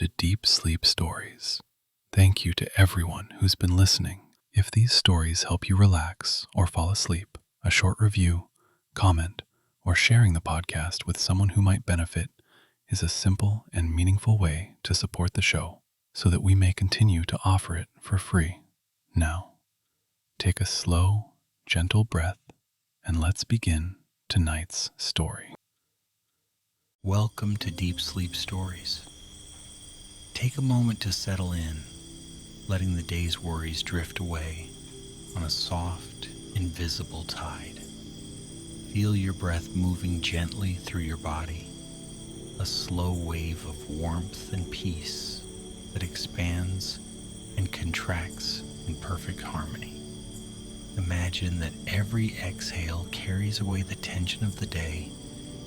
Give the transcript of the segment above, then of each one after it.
to Deep Sleep Stories. Thank you to everyone who's been listening. If these stories help you relax or fall asleep, a short review, comment, or sharing the podcast with someone who might benefit is a simple and meaningful way to support the show so that we may continue to offer it for free. Now, take a slow, gentle breath and let's begin tonight's story. Welcome to Deep Sleep Stories. Take a moment to settle in, letting the day's worries drift away on a soft, invisible tide. Feel your breath moving gently through your body, a slow wave of warmth and peace that expands and contracts in perfect harmony. Imagine that every exhale carries away the tension of the day,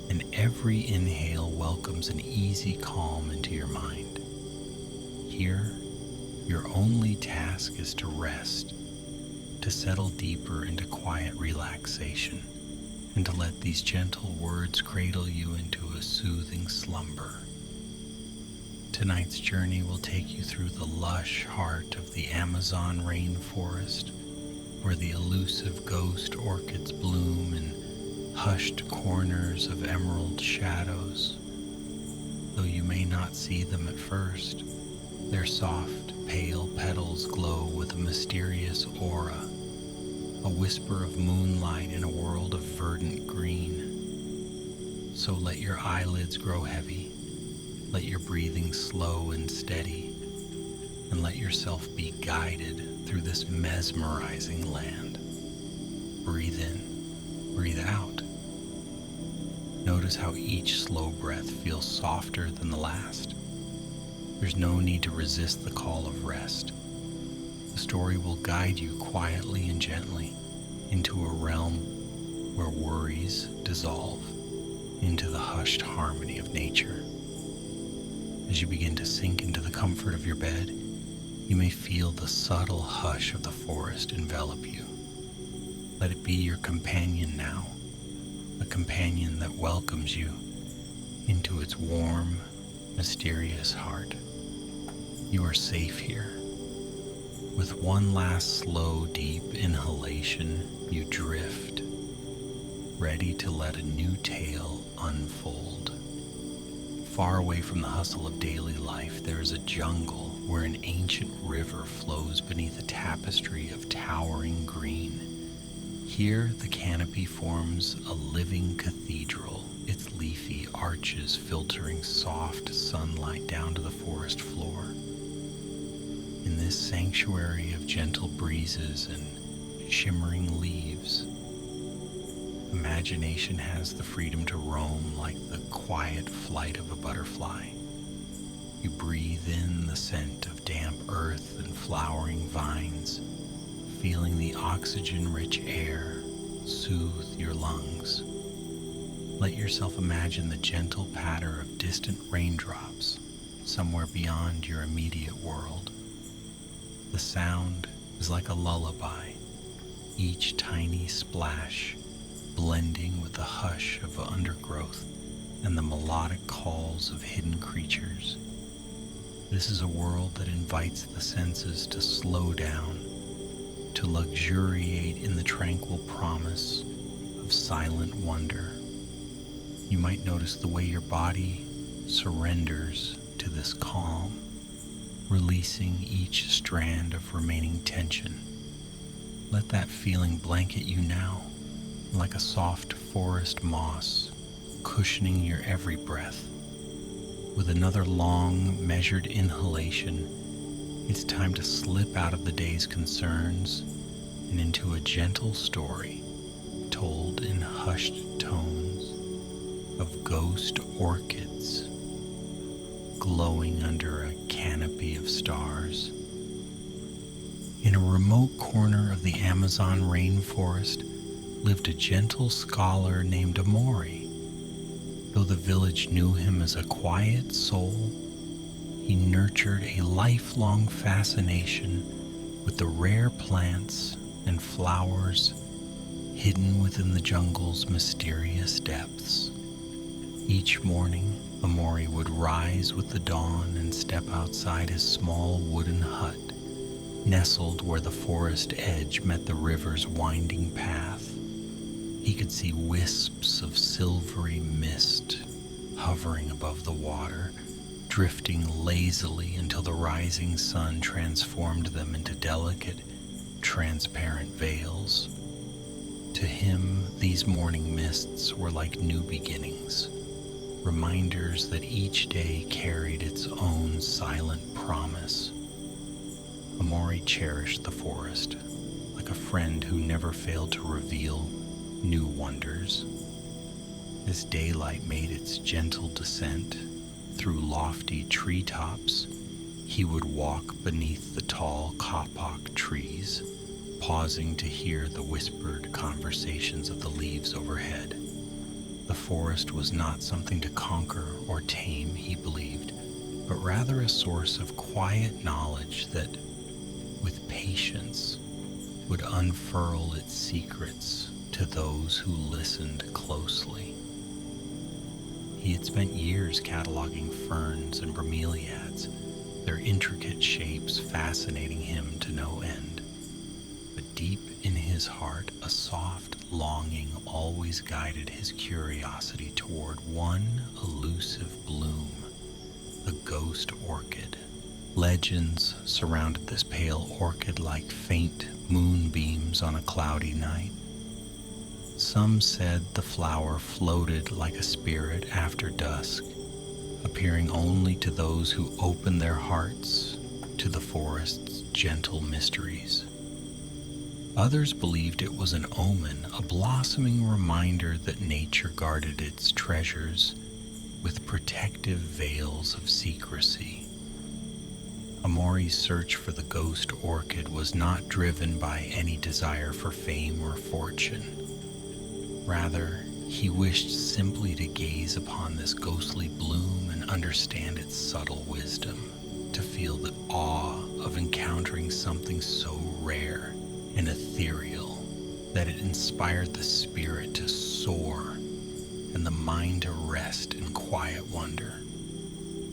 and every inhale welcomes an easy calm into your mind. Here, your only task is to rest, to settle deeper into quiet relaxation, and to let these gentle words cradle you into a soothing slumber. Tonight's journey will take you through the lush heart of the Amazon rainforest, where the elusive ghost orchids bloom in hushed corners of emerald shadows. Though you may not see them at first, their soft, pale petals glow with a mysterious aura, a whisper of moonlight in a world of verdant green. So let your eyelids grow heavy, let your breathing slow and steady, and let yourself be guided through this mesmerizing land. Breathe in, breathe out. Notice how each slow breath feels softer than the last. There's no need to resist the call of rest. The story will guide you quietly and gently into a realm where worries dissolve into the hushed harmony of nature. As you begin to sink into the comfort of your bed, you may feel the subtle hush of the forest envelop you. Let it be your companion now, a companion that welcomes you into its warm, mysterious heart. You are safe here. With one last slow, deep inhalation, you drift, ready to let a new tale unfold. Far away from the hustle of daily life, there is a jungle where an ancient river flows beneath a tapestry of towering green. Here, the canopy forms a living cathedral, its leafy arches filtering soft sunlight down to the forest floor. In this sanctuary of gentle breezes and shimmering leaves, imagination has the freedom to roam like the quiet flight of a butterfly. You breathe in the scent of damp earth and flowering vines, feeling the oxygen-rich air soothe your lungs. Let yourself imagine the gentle patter of distant raindrops somewhere beyond your immediate world. The sound is like a lullaby, each tiny splash blending with the hush of undergrowth and the melodic calls of hidden creatures. This is a world that invites the senses to slow down, to luxuriate in the tranquil promise of silent wonder. You might notice the way your body surrenders to this calm, releasing each strand of remaining tension. Let that feeling blanket you now, like a soft forest moss, cushioning your every breath. With another long, measured inhalation, it's time to slip out of the day's concerns and into a gentle story told in hushed tones of ghost orchids glowing under a canopy of stars. In a remote corner of the Amazon rainforest lived a gentle scholar named Amori. Though the village knew him as a quiet soul, he nurtured a lifelong fascination with the rare plants and flowers hidden within the jungle's mysterious depths. Each morning, Amori would rise with the dawn and step outside his small wooden hut, nestled where the forest edge met the river's winding path. He could see wisps of silvery mist hovering above the water, drifting lazily until the rising sun transformed them into delicate, transparent veils. To him, these morning mists were like new beginnings, reminders that each day carried its own silent promise. Amori cherished the forest, like a friend who never failed to reveal new wonders. As daylight made its gentle descent through lofty treetops, he would walk beneath the tall kapok trees, pausing to hear the whispered conversations of the leaves overhead. The forest was not something to conquer or tame, he believed, but rather a source of quiet knowledge that, with patience, would unfurl its secrets to those who listened closely. He had spent years cataloging ferns and bromeliads, their intricate shapes fascinating him to no end. But deep in his heart, a soft longing always guided his curiosity toward one elusive bloom, the ghost orchid. Legends surrounded this pale orchid like faint moonbeams on a cloudy night. Some said the flower floated like a spirit after dusk, appearing only to those who opened their hearts to the forest's gentle mysteries. Others believed it was an omen, a blossoming reminder that nature guarded its treasures with protective veils of secrecy. Amori's search for the ghost orchid was not driven by any desire for fame or fortune. Rather, he wished simply to gaze upon this ghostly bloom and understand its subtle wisdom, to feel the awe of encountering something so rare and ethereal that it inspired the spirit to soar and the mind to rest in quiet wonder.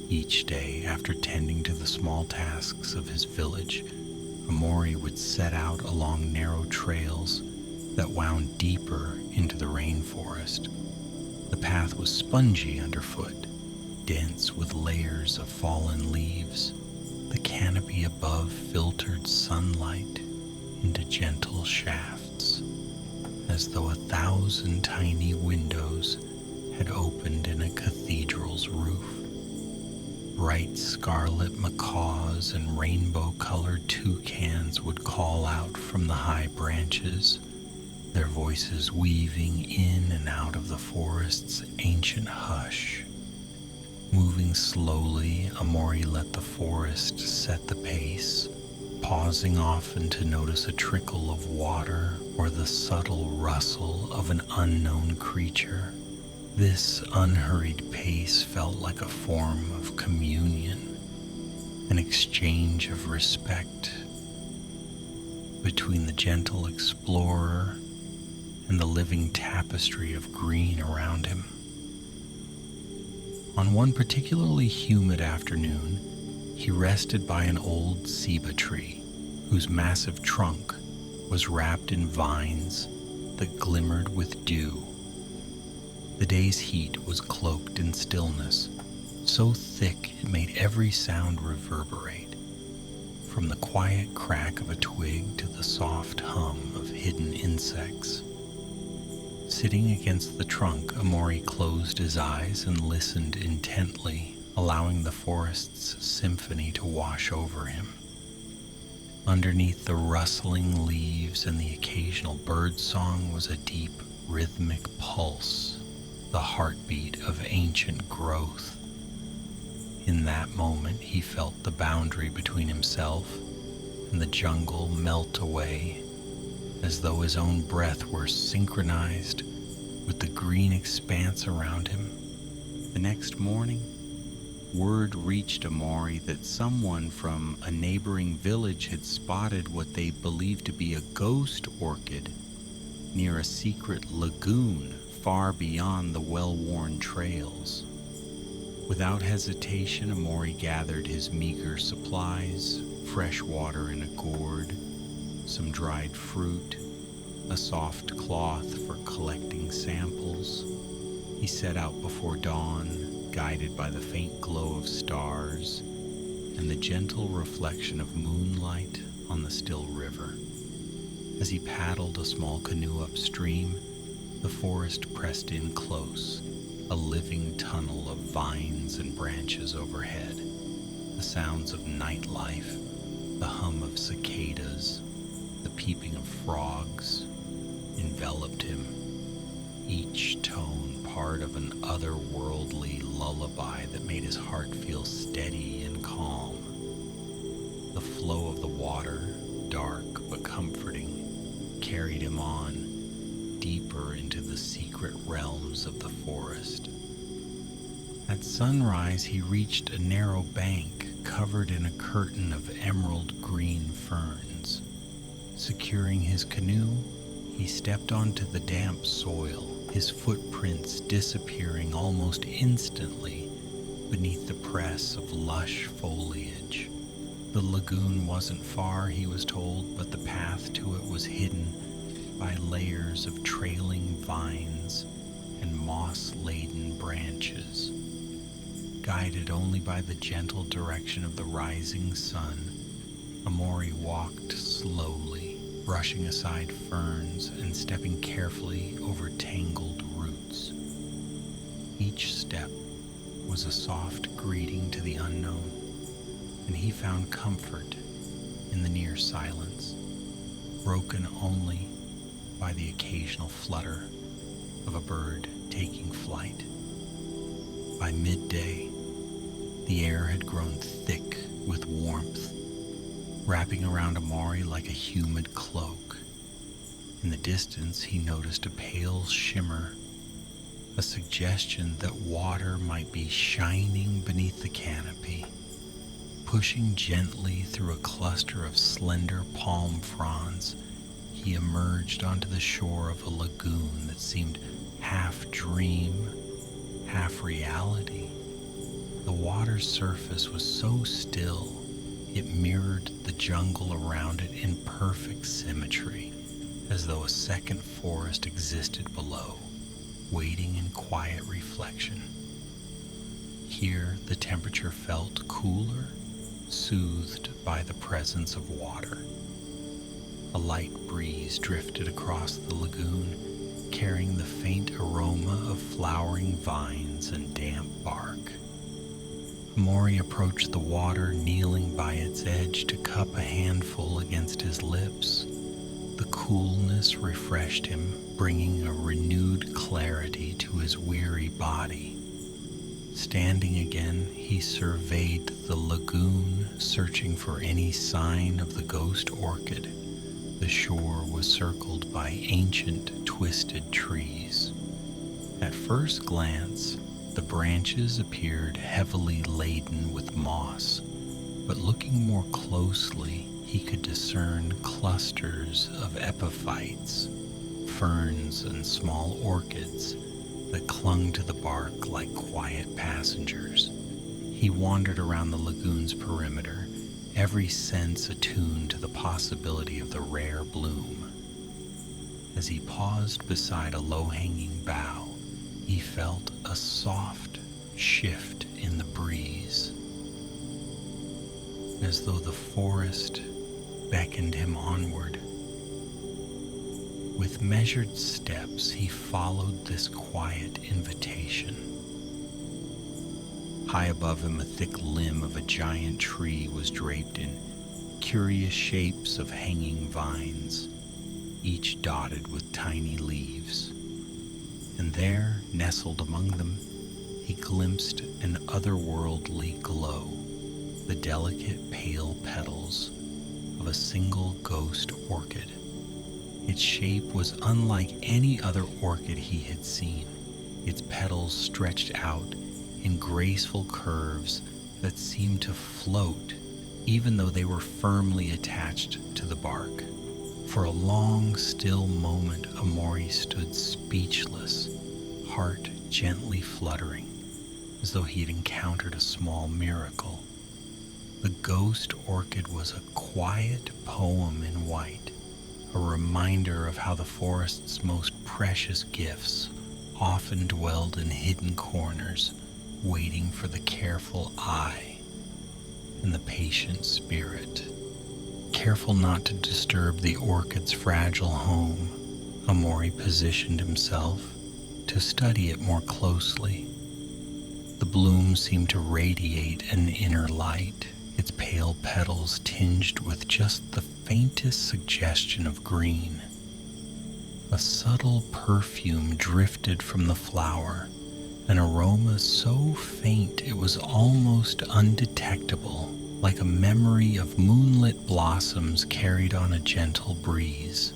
Each day, after tending to the small tasks of his village, Amori would set out along narrow trails that wound deeper into the rainforest. The path was spongy underfoot, dense with layers of fallen leaves. The canopy above filtered sunlight into gentle shafts, as though 1,000 tiny windows had opened in a cathedral's roof. Bright scarlet macaws and rainbow-colored toucans would call out from the high branches, their voices weaving in and out of the forest's ancient hush. Moving slowly, Amori let the forest set the pace, pausing often to notice a trickle of water or the subtle rustle of an unknown creature. This unhurried pace felt like a form of communion, an exchange of respect between the gentle explorer and the living tapestry of green around him. On one particularly humid afternoon, he rested by an old ceiba tree whose massive trunk was wrapped in vines that glimmered with dew. The day's heat was cloaked in stillness, so thick it made every sound reverberate, from the quiet crack of a twig to the soft hum of hidden insects. Sitting against the trunk, Amori closed his eyes and listened intently, allowing the forest's symphony to wash over him. Underneath the rustling leaves and the occasional bird song was a deep, rhythmic pulse, the heartbeat of ancient growth. In that moment, he felt the boundary between himself and the jungle melt away, as though his own breath were synchronized with the green expanse around him. The next morning, word reached Amori that someone from a neighboring village had spotted what they believed to be a ghost orchid near a secret lagoon far beyond the well-worn trails. Without hesitation, Amori gathered his meager supplies, fresh water in a gourd, some dried fruit, a soft cloth for collecting samples. He set out before dawn, guided by the faint glow of stars and the gentle reflection of moonlight on the still river. As he paddled a small canoe upstream, the forest pressed in close, a living tunnel of vines and branches overhead. The sounds of nightlife, the hum of cicadas, the peeping of frogs enveloped him, each tone part of an otherworldly lullaby that made his heart feel steady and calm. The flow of the water, dark but comforting, carried him on, deeper into the secret realms of the forest. At sunrise, he reached a narrow bank covered in a curtain of emerald green ferns. Securing his canoe, he stepped onto the damp soil, his footprints disappearing almost instantly beneath the press of lush foliage. The lagoon wasn't far, he was told, but the path to it was hidden by layers of trailing vines and moss-laden branches. Guided only by the gentle direction of the rising sun, Amori walked slowly, brushing aside ferns and stepping carefully over tangled roots. Each step was a soft greeting to the unknown, and he found comfort in the near silence, broken only by the occasional flutter of a bird taking flight. By midday, the air had grown thick with warmth, wrapping around Amori like a humid cloak. In the distance, he noticed a pale shimmer, a suggestion that water might be shining beneath the canopy. Pushing gently through a cluster of slender palm fronds, he emerged onto the shore of a lagoon that seemed half dream, half reality. The water's surface was so still, it mirrored the jungle around it in perfect symmetry, as though a second forest existed below, waiting in quiet reflection. Here, the temperature felt cooler, soothed by the presence of water. A light breeze drifted across the lagoon, carrying the faint aroma of flowering vines and damp bark. Amori approached the water, kneeling by its edge to cup a handful against his lips. The coolness refreshed him, bringing a renewed clarity to his weary body. Standing again, he surveyed the lagoon, searching for any sign of the ghost orchid. The shore was circled by ancient, twisted trees. At first glance, the branches appeared heavily laden with moss, but looking more closely, he could discern clusters of epiphytes, ferns, and small orchids that clung to the bark like quiet passengers. He wandered around the lagoon's perimeter, every sense attuned to the possibility of the rare bloom. As he paused beside a low-hanging bough, he felt a soft shift in the breeze, as though the forest beckoned him onward. With measured steps, he followed this quiet invitation. High above him, a thick limb of a giant tree was draped in curious shapes of hanging vines, each dotted with tiny leaves. And there, nestled among them, he glimpsed an otherworldly glow, the delicate pale petals of a single ghost orchid. Its shape was unlike any other orchid he had seen. Its petals stretched out in graceful curves that seemed to float, even though they were firmly attached to the bark. For a long, still moment, Amori stood speechless, heart gently fluttering. as though he had encountered a small miracle. The ghost orchid was a quiet poem in white, a reminder of how the forest's most precious gifts often dwelled in hidden corners, waiting for the careful eye and the patient spirit. Careful not to disturb the orchid's fragile home, Amori positioned himself to study it more closely. The bloom seemed to radiate an inner light, its pale petals tinged with just the faintest suggestion of green. A subtle perfume drifted from the flower, an aroma so faint it was almost undetectable, like a memory of moonlit blossoms carried on a gentle breeze.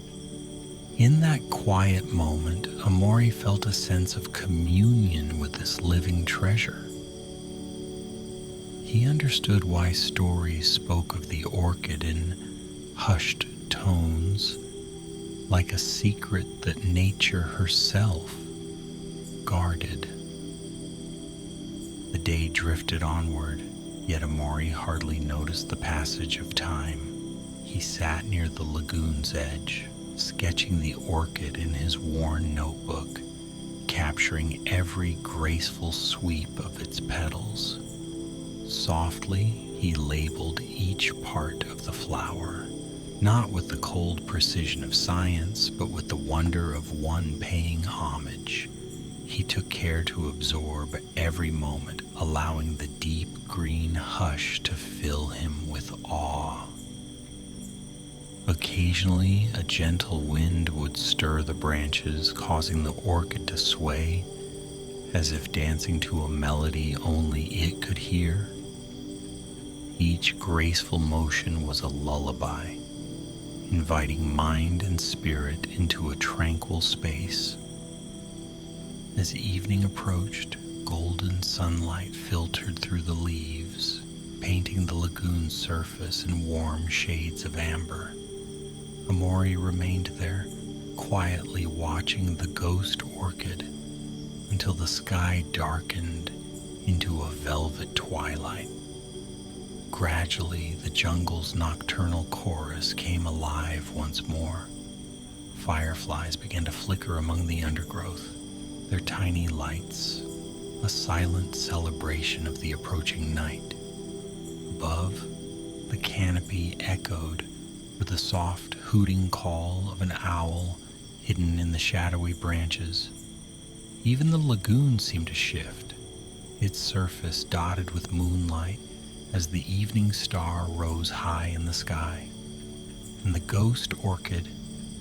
In that quiet moment, Amori felt a sense of communion with this living treasure. He understood why stories spoke of the orchid in hushed tones, like a secret that nature herself guarded. The day drifted onward, yet Amori hardly noticed the passage of time. He sat near the lagoon's edge, sketching the orchid in his worn notebook, capturing every graceful sweep of its petals. Softly, he labeled each part of the flower, not with the cold precision of science, but with the wonder of one paying homage. He took care to absorb every moment, allowing the deep green hush to fill him with awe. Occasionally, a gentle wind would stir the branches, causing the orchid to sway, as if dancing to a melody only it could hear. Each graceful motion was a lullaby, inviting mind and spirit into a tranquil space. As evening approached, golden sunlight filtered through the leaves, painting the lagoon's surface in warm shades of amber. Amori remained there, quietly watching the ghost orchid until the sky darkened into a velvet twilight. Gradually, the jungle's nocturnal chorus came alive once more. Fireflies began to flicker among the undergrowth, their tiny lights a silent celebration of the approaching night. Above, the canopy echoed with the soft hooting call of an owl hidden in the shadowy branches. Even the lagoon seemed to shift, its surface dotted with moonlight as the evening star rose high in the sky, and the ghost orchid,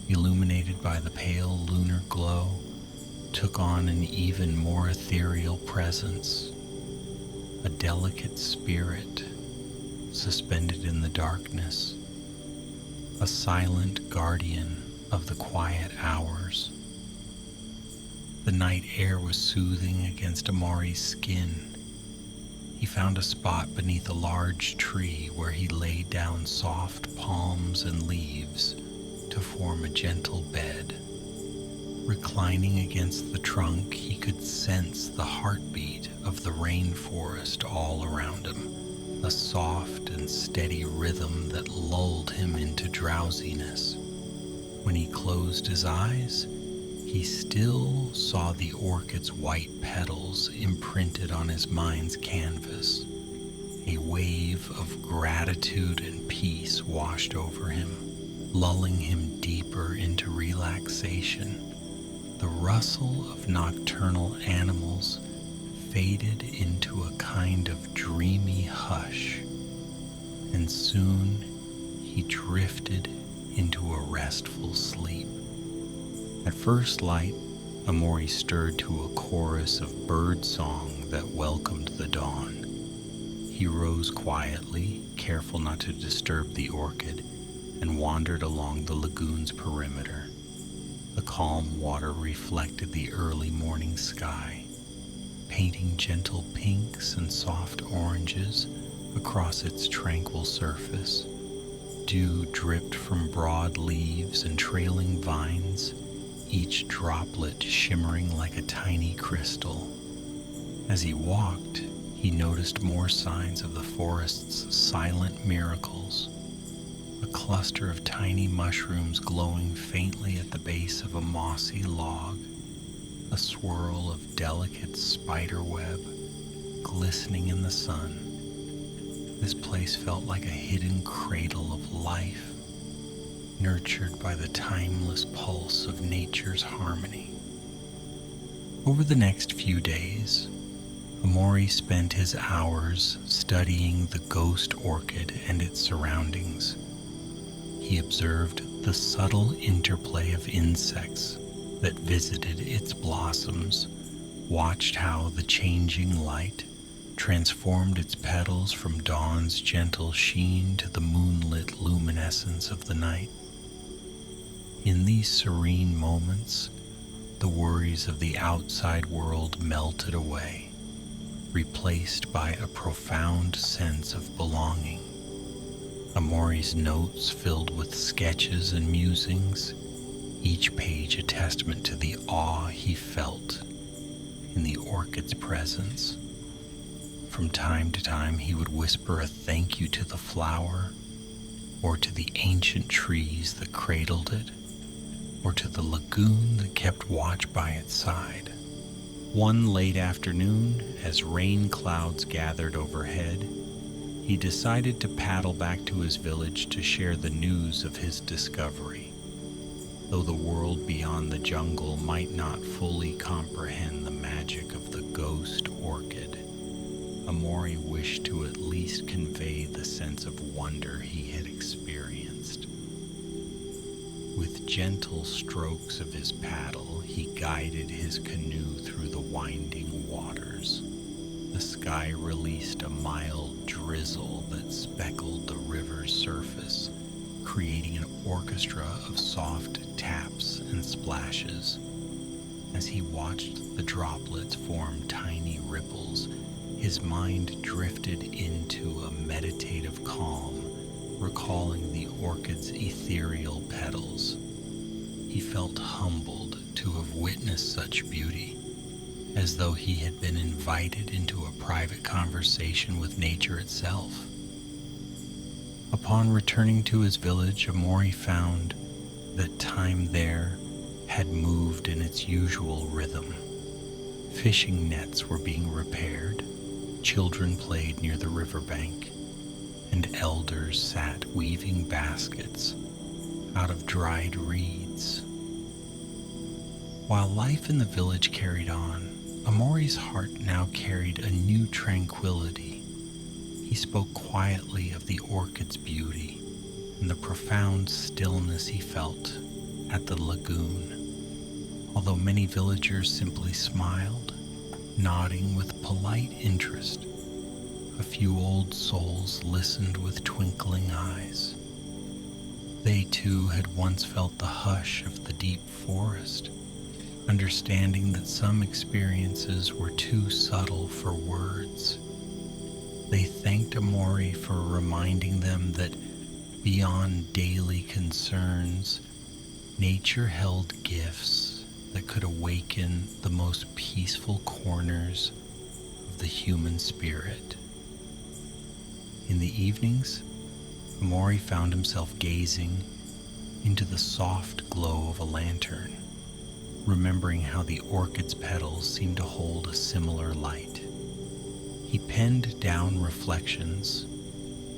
illuminated by the pale lunar glow, took on an even more ethereal presence, a delicate spirit suspended in the darkness, a silent guardian of the quiet hours. The night air was soothing against Amori's skin. He found a spot beneath a large tree where he laid down soft palms and leaves to form a gentle bed. Reclining against the trunk, he could sense the heartbeat of the rainforest all around him, a soft and steady rhythm that lulled him into drowsiness. When he closed his eyes, he still saw the orchid's white petals imprinted on his mind's canvas. A wave of gratitude and peace washed over him, lulling him deeper into relaxation. The rustle of nocturnal animals faded into a kind of dreamy hush, and soon he drifted into a restful sleep. At first light, Amori stirred to a chorus of bird song that welcomed the dawn. He rose quietly, careful not to disturb the orchid, and wandered along the lagoon's perimeter. The calm water reflected the early morning sky, painting gentle pinks and soft oranges across its tranquil surface. Dew dripped from broad leaves and trailing vines, each droplet shimmering like a tiny crystal. As he walked, he noticed more signs of the forest's silent miracles. A cluster of tiny mushrooms glowing faintly at the base of a mossy log, a swirl of delicate spiderweb glistening in the sun. This place felt like a hidden cradle of life, nurtured by the timeless pulse of nature's harmony. Over the next few days, Amori spent his hours studying the ghost orchid and its surroundings. He observed the subtle interplay of insects that visited its blossoms, watched how the changing light transformed its petals from dawn's gentle sheen to the moonlit luminescence of the night. In these serene moments, the worries of the outside world melted away, replaced by a profound sense of belonging. Amori's notes filled with sketches and musings, each page a testament to the awe he felt in the orchid's presence. From time to time, he would whisper a thank you to the flower, or to the ancient trees that cradled it, or to the lagoon that kept watch by its side. One late afternoon, as rain clouds gathered overhead, he decided to paddle back to his village to share the news of his discovery. Though the world beyond the jungle might not fully comprehend the magic of the ghost orchid, Amori wished to at least convey the sense of wonder he had experienced. With gentle strokes of his paddle, he guided his canoe through the winding waters. The sky released a mild drizzle that speckled the river's surface, creating an orchestra of soft taps and splashes. As he watched the droplets form tiny ripples, his mind drifted into a meditative calm, recalling the orchid's ethereal petals. He felt humbled to have witnessed such beauty, as though he had been invited into a private conversation with nature itself. Upon returning to his village, Amori found that time there had moved in its usual rhythm. Fishing nets were being repaired, children played near the riverbank, and elders sat weaving baskets out of dried reeds. While life in the village carried on, Amori's heart now carried a new tranquility. He spoke quietly of the orchid's beauty and the profound stillness he felt at the lagoon, although many villagers simply smiled, nodding with polite interest. A few old souls listened with twinkling eyes. They too had once felt the hush of the deep forest, understanding that some experiences were too subtle for words. They thanked Amori for reminding them that beyond daily concerns, nature held gifts that could awaken the most peaceful corners of the human spirit. In the evenings, Amori found himself gazing into the soft glow of a lantern, remembering how the orchid's petals seemed to hold a similar light. He penned down reflections,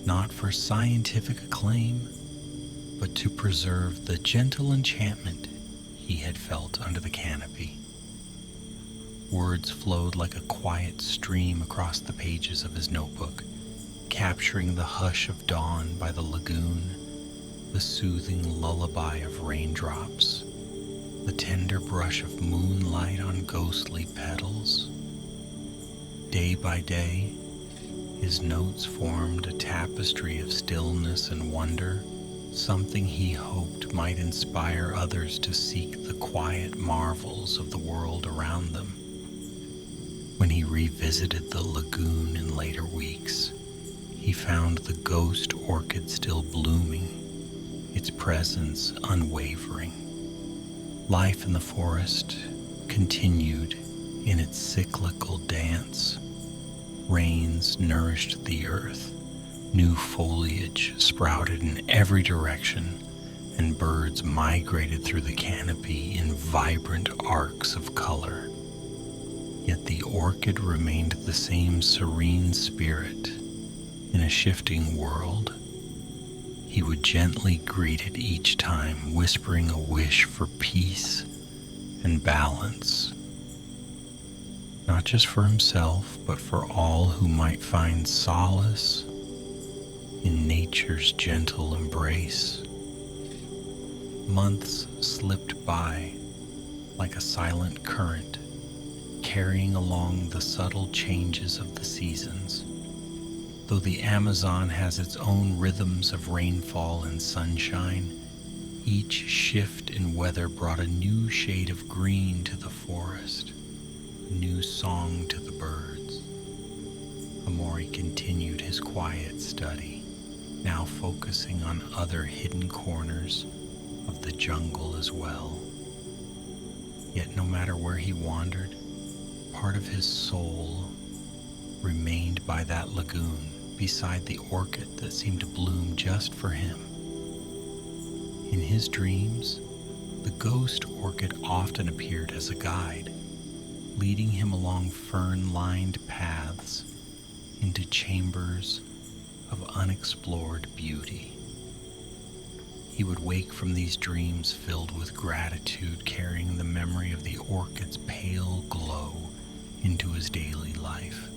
not for scientific acclaim, but to preserve the gentle enchantment he had felt under the canopy. Words flowed like a quiet stream across the pages of his notebook, capturing the hush of dawn by the lagoon, the soothing lullaby of raindrops, the tender brush of moonlight on ghostly petals. Day by day, his notes formed a tapestry of stillness and wonder, something he hoped might inspire others to seek the quiet marvels of the world around them. When he revisited the lagoon in later weeks, he found the ghost orchid still blooming, its presence unwavering. Life in the forest continued In its cyclical dance, rains nourished the earth, new foliage sprouted in every direction, and birds migrated through the canopy in vibrant arcs of color. Yet the orchid remained the same serene spirit. In a shifting world, he would gently greet it each time, whispering a wish for peace and balance, not just for himself, but for all who might find solace in nature's gentle embrace. Months slipped by like a silent current, carrying along the subtle changes of the seasons. Though the Amazon has its own rhythms of rainfall and sunshine, each shift in weather brought a new shade of green to the forest, a new song to the birds. Amori continued his quiet study, now focusing on other hidden corners of the jungle as well. Yet no matter where he wandered, part of his soul remained by that lagoon beside the orchid that seemed to bloom just for him. In his dreams, the ghost orchid often appeared as a guide, leading him along fern-lined paths into chambers of unexplored beauty. He would wake from these dreams filled with gratitude, carrying the memory of the orchid's pale glow into his daily life.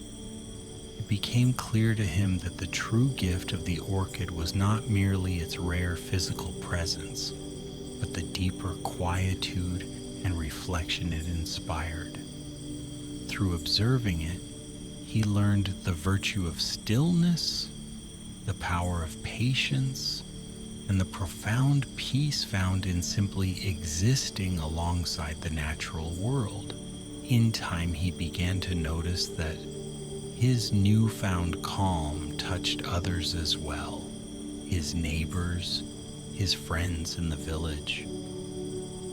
It became clear to him that the true gift of the orchid was not merely its rare physical presence, but the deeper quietude and reflection it inspired. Through observing it, he learned the virtue of stillness, the power of patience, and the profound peace found in simply existing alongside the natural world. In time, he began to notice that his newfound calm touched others as well, his neighbors, his friends in the village.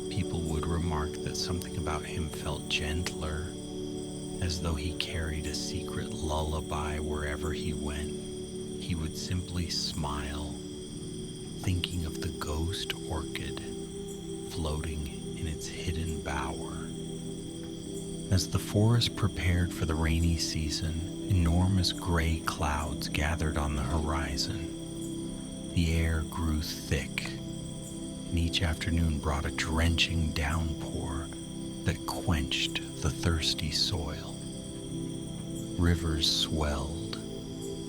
People would remark that something about him felt gentler, as though he carried a secret lullaby wherever he went. He would simply smile, thinking of the ghost orchid floating in its hidden bower. As the forest prepared for the rainy season, enormous gray clouds gathered on the horizon. The air grew thick, and each afternoon brought a drenching downpour that quenched the thirsty soil. Rivers swelled,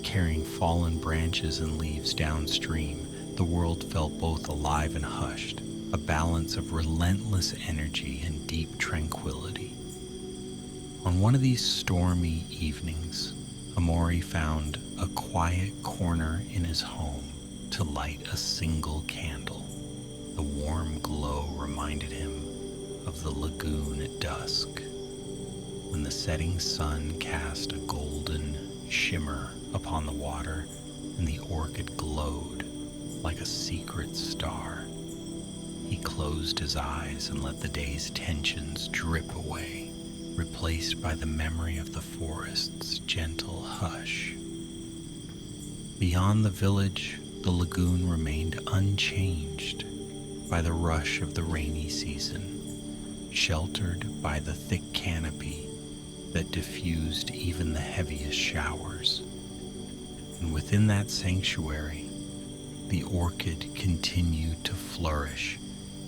carrying fallen branches and leaves downstream. The world felt both alive and hushed, a balance of relentless energy and deep tranquility. On one of these stormy evenings, Amori found a quiet corner in his home to light a single candle. The warm glow reminded him of the lagoon at dusk, when the setting sun cast a golden shimmer upon the water and the orchid glowed like a secret star. He closed his eyes and let the day's tensions drip away, replaced by the memory of the forest's gentle hush. Beyond the village, the lagoon remained unchanged by the rush of the rainy season, sheltered by the thick canopy that diffused even the heaviest showers. And within that sanctuary, the orchid continued to flourish,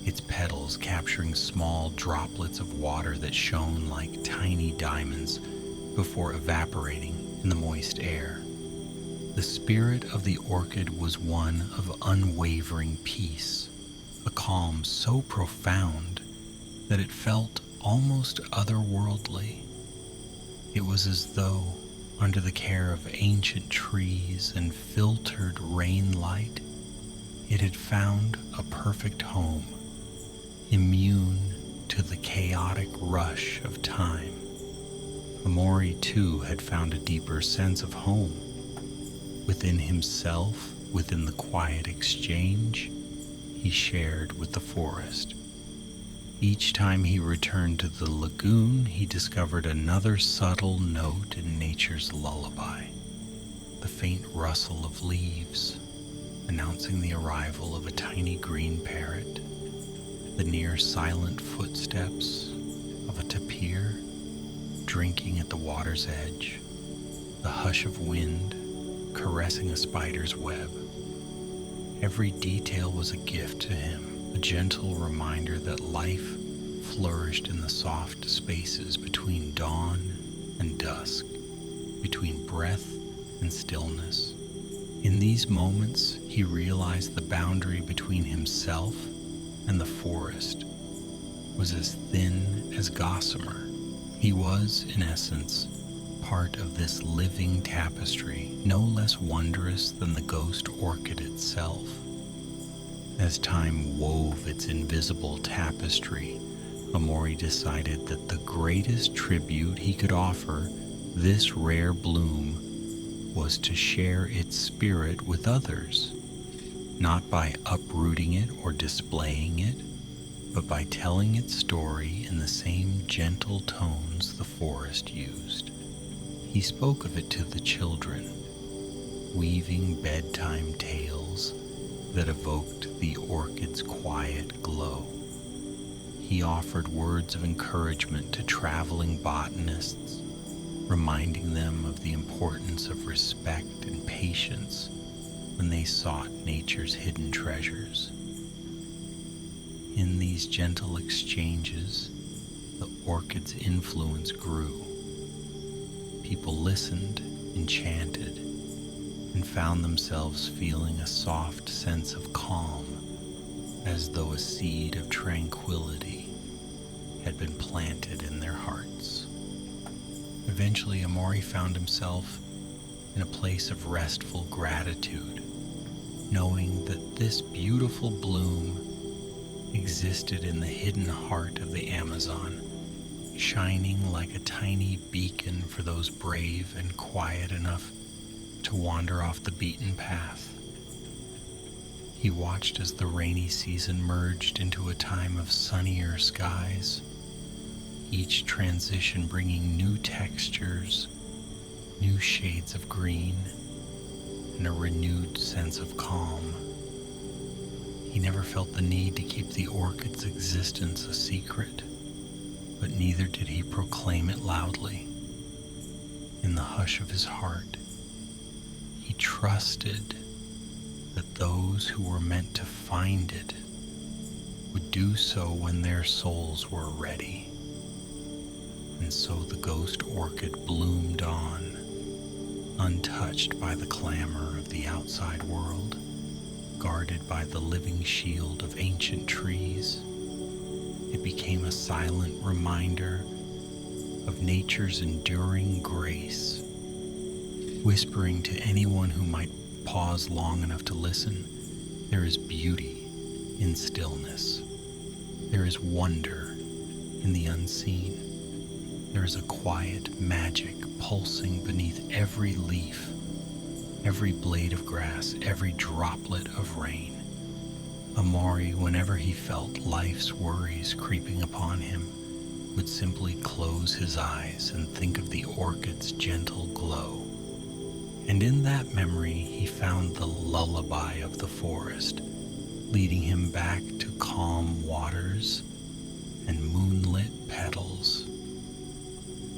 its petals capturing small droplets of water that shone like tiny diamonds before evaporating in the moist air. The spirit of the orchid was one of unwavering peace, a calm so profound that it felt almost otherworldly. It was as though, under the care of ancient trees and filtered rain light, it had found a perfect home, immune to the chaotic rush of time. Amori, too, had found a deeper sense of home within himself, within the quiet exchange he shared with the forest. Each time he returned to the lagoon, he discovered another subtle note in nature's lullaby, the faint rustle of leaves, announcing the arrival of a tiny green parrot, the near silent footsteps of a tapir drinking at the water's edge, the hush of wind caressing a spider's web. Every detail was a gift to him, a gentle reminder that life flourished in the soft spaces between dawn and dusk, between breath and stillness. In these moments, he realized the boundary between himself and the forest was as thin as gossamer. He was, in essence, part of this living tapestry, no less wondrous than the ghost orchid itself. As time wove its invisible tapestry, Amori decided that the greatest tribute he could offer this rare bloom was to share its spirit with others, not by uprooting it or displaying it, but by telling its story in the same gentle tones the forest used. He spoke of it to the children, weaving bedtime tales that evoked the orchid's quiet glow. He offered words of encouragement to traveling botanists, reminding them of the importance of respect and patience when they sought nature's hidden treasures. In these gentle exchanges, the orchid's influence grew. People listened, enchanted, and found themselves feeling a soft sense of calm, as though a seed of tranquility had been planted in their hearts. Eventually, Amori found himself in a place of restful gratitude, knowing that this beautiful bloom existed in the hidden heart of the Amazon, shining like a tiny beacon for those brave and quiet enough to wander off the beaten path. He watched as the rainy season merged into a time of sunnier skies, each transition bringing new textures, new shades of green, and a renewed sense of calm. He never felt the need to keep the orchid's existence a secret, but neither did he proclaim it loudly. In the hush of his heart, he trusted that those who were meant to find it would do so when their souls were ready. And so the ghost orchid bloomed on, untouched by the clamor of the outside world, guarded by the living shield of ancient trees. It became a silent reminder of nature's enduring grace, whispering to anyone who might pause long enough to listen, there is beauty in stillness. There is wonder in the unseen. There is a quiet magic pulsing beneath every leaf, every blade of grass, every droplet of rain. Amori, whenever he felt life's worries creeping upon him, would simply close his eyes and think of the orchid's gentle glow. And in that memory, he found the lullaby of the forest, leading him back to calm waters and moonlit petals.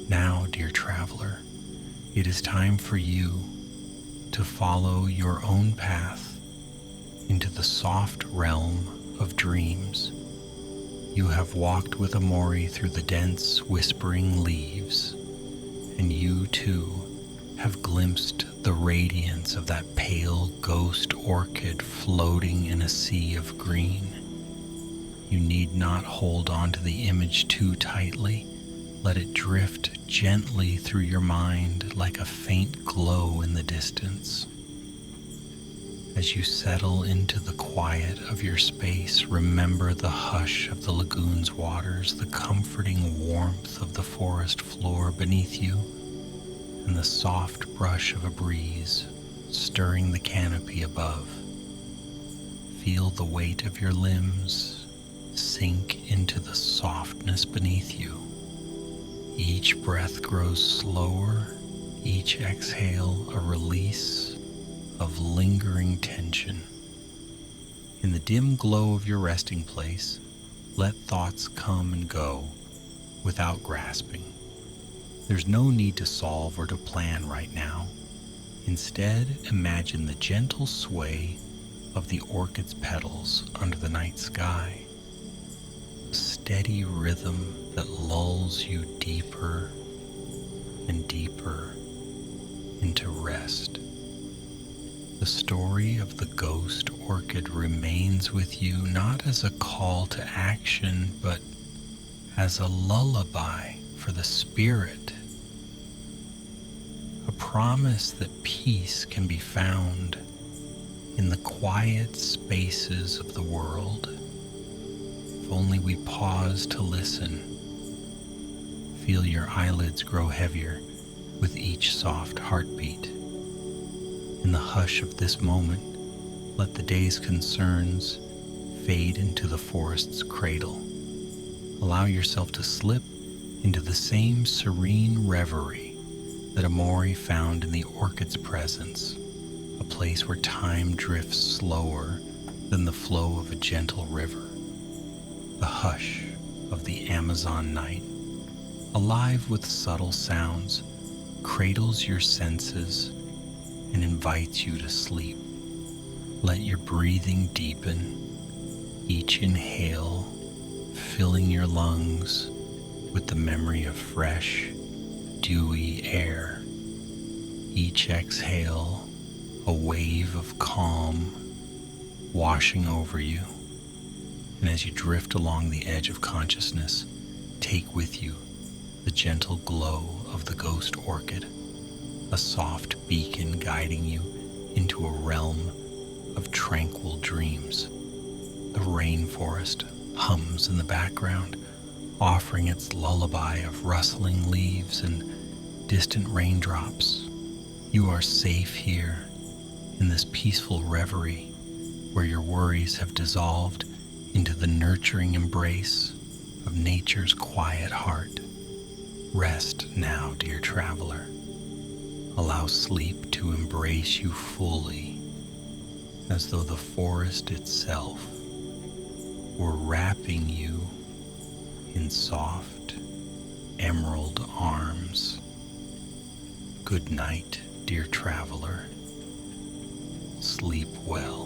Now, dear traveler, it is time for you to follow your own path into the soft realm of dreams. You have walked with Amori through the dense, whispering leaves, and you too have glimpsed the radiance of that pale ghost orchid floating in a sea of green. You need not hold on to the image too tightly. Let it drift gently through your mind like a faint glow in the distance. As you settle into the quiet of your space, remember the hush of the lagoon's waters, the comforting warmth of the forest floor beneath you, and the soft brush of a breeze stirring the canopy above. Feel the weight of your limbs Sink into the softness beneath you. Each breath grows slower, each exhale a release of lingering tension. In the dim glow of your resting place, let thoughts come and go without grasping. There's no need to solve or to plan right now. Instead, imagine the gentle sway of the orchid's petals under the night sky. A steady rhythm that lulls you deeper and deeper into rest. The story of the ghost orchid remains with you not as a call to action, but as a lullaby for the spirit. A promise that peace can be found in the quiet spaces of the world, if only we pause to listen. Feel your eyelids grow heavier with each soft heartbeat. In the hush of this moment, let the day's concerns fade into the forest's cradle. Allow yourself to slip into the same serene reverie that Amori found in the orchid's presence, a place where time drifts slower than the flow of a gentle river. The hush of the Amazon night, alive with subtle sounds, cradles your senses and invites you to sleep. Let your breathing deepen, each inhale filling your lungs with the memory of fresh, dewy air. Each exhale, a wave of calm washing over you. And as you drift along the edge of consciousness, take with you the gentle glow of the ghost orchid, a soft beacon guiding you into a realm of tranquil dreams. The rainforest hums in the background, offering its lullaby of rustling leaves and distant raindrops. You are safe here in this peaceful reverie where your worries have dissolved into the nurturing embrace of nature's quiet heart. Rest now, dear traveler. Allow sleep to embrace you fully, as though the forest itself were wrapping you in soft, emerald arms. Good night, dear traveler. Sleep well.